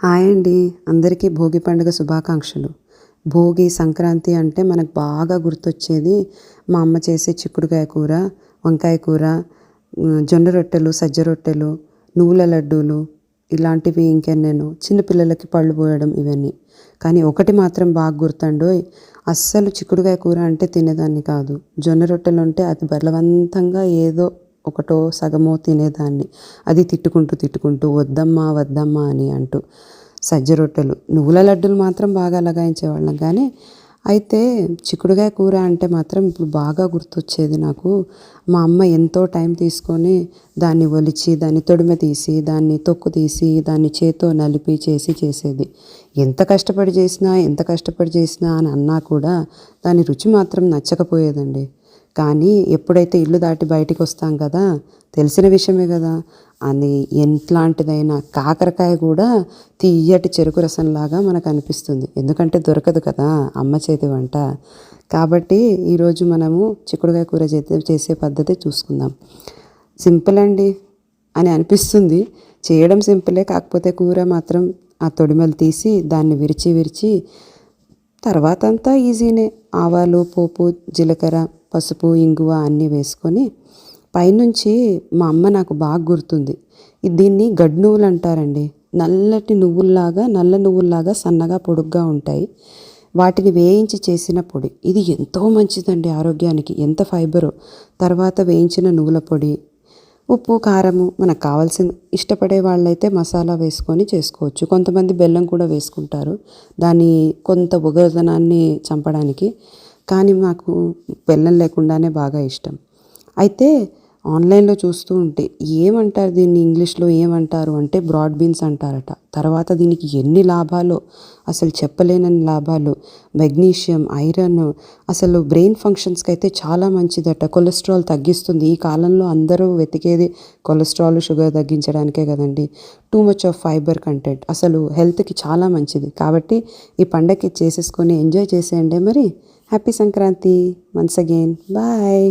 Hi అండి. అందరికీ భోగి పండుగ శుభాకాంక్షలు. భోగి, సంక్రాంతి అంటే మనకు బాగా గుర్తొచ్చేది మా అమ్మ చేసే చిక్కుడుకాయ కూర, వంకాయ కూర, జొన్న రొట్టెలు, సజ్జ రొట్టెలు, నువ్వుల లడ్డూలు ఇలాంటివి ఇంకెన్నెన్నో. చిన్నపిల్లలకి పళ్ళు పోయడం ఇవన్నీ. కానీ ఒకటి మాత్రం బాగా గుర్తండోయ్, అస్సలు చిక్కుడుకాయ కూర అంటే తినేదాన్ని కాదు. జొన్న రొట్టెలు అంటే అది బలవంతంగా ఏదో ఒకటో సగమో తినేదాన్ని. అది తిట్టుకుంటూ వద్దమ్మా వద్దమ్మా అని అంటూ. సజ్జ రొట్టెలు, నువ్వుల లడ్డూలు మాత్రం బాగా లగాయించేవాళ్ళం. కానీ అయితే చిక్కుడుకాయ కూర అంటే మాత్రం ఇప్పుడు బాగా గుర్తొచ్చేది నాకు. మా అమ్మ ఎంతో టైం తీసుకొని దాన్ని ఒలిచి, దాన్ని తొడిమ తీసి, దాన్ని తొక్కు తీసి, దాన్ని చేత్తో నలిపి చేసేది. ఎంత కష్టపడి చేసినా అని అన్నా కూడా దాని రుచి మాత్రం నచ్చకపోయేదండి. కానీ ఎప్పుడైతే ఇల్లు దాటి బయటికి వస్తాం కదా, తెలిసిన విషయమే కదా, అది ఎంట్లాంటిదైనా కాకరకాయ కూడా తియ్యటి చెరుకు రసంలాగా మనకు అనిపిస్తుంది. ఎందుకంటే దొరకదు కదా అమ్మ చేతి వంట. కాబట్టి ఈరోజు మనము చిక్కుడుకాయ కూర చేసే పద్ధతి చూసుకుందాం. సింపుల్ అండి అని అనిపిస్తుంది. చేయడం సింపులే, కాకపోతే కూర మాత్రం ఆ తొడిమలు తీసి దాన్ని విరిచి తర్వాత అంతా ఈజీనే. ఆవాలు, పోపు, జీలకర్ర, పసుపు, ఇంగువ అన్నీ వేసుకొని పైనుంచి మా అమ్మ నాకు బాగా గుర్తుంది. దీన్ని గడ్డి నువ్వులు అంటారండి. నల్ల నువ్వుల్లాగా సన్నగా పొడుగ్గా ఉంటాయి. వాటిని వేయించి చేసిన పొడి. ఇది ఎంతో మంచిదండి ఆరోగ్యానికి, ఎంత ఫైబరో. తర్వాత వేయించిన నువ్వుల పొడి, ఉప్పు, కారము మనకు కావాల్సిన. ఇష్టపడే వాళ్ళైతే మసాలా వేసుకొని చేసుకోవచ్చు. కొంతమంది బెల్లం కూడా వేసుకుంటారు, దాన్ని కొంత ఉగదనాన్ని చంపడానికి. కానీ నాకు బెల్లం లేకుండానే బాగా ఇష్టం. అయితే ఆన్లైన్లో చూస్తూ ఉంటే ఏమంటారు దీన్ని, ఇంగ్లీష్లో ఏమంటారు అంటే బ్రాడ్ బీన్స్ అంటారట. తర్వాత దీనికి ఎన్ని లాభాలు, అసలు చెప్పలేనన్ని లాభాలు. మెగ్నీషియం, ఐరన్, అసలు బ్రెయిన్ ఫంక్షన్స్కి అయితే చాలా మంచిదట. కొలెస్ట్రాల్ తగ్గిస్తుంది. ఈ కాలంలో అందరూ వెతికేది కొలెస్ట్రాల్, షుగర్ తగ్గించడానికే కదండి. Too much of fibre content అసలు హెల్త్కి చాలా మంచిది. కాబట్టి ఈ పండగకి చేసేసుకొని ఎంజాయ్ చేసేయండి. మరి happy Sankranti once again. Bye.